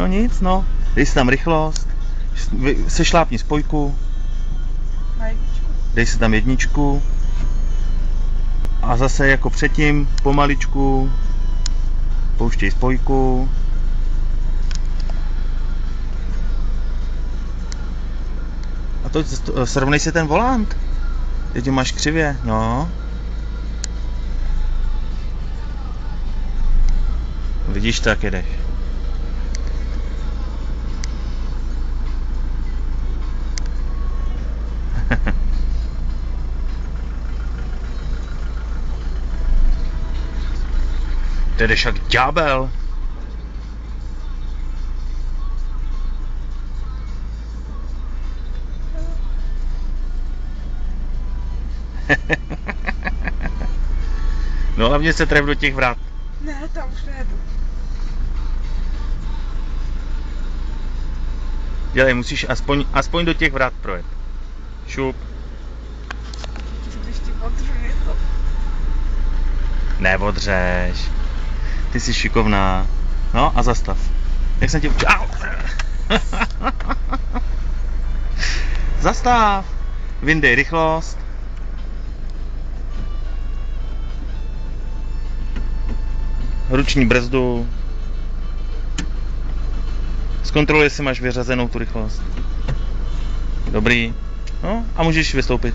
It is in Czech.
No nic, no. Dej si tam rychlost. Sešlápni spojku. Na jedničku. Dej si tam jedničku. A zase jako předtím, pomaličku. Pouštěj spojku. A to srovnej si ten volant. Teď máš křivě, no. Vidíš to, jak jedeš. Ty jdeš jak ďábel. No hlavně se tref do těch vrat. Ne, tam už nejedu. Dělej, musíš aspoň do těch vrat projet. Šup. Když ti odřu něco. Neodřeš. Ty jsi šikovná. No a zastav. Jak jsem tě učil. Au! Zastav. Vyndej rychlost. Ruční brzdu. Zkontroluj, jestli máš vyřazenou tu rychlost. Dobrý. No a můžeš vystoupit.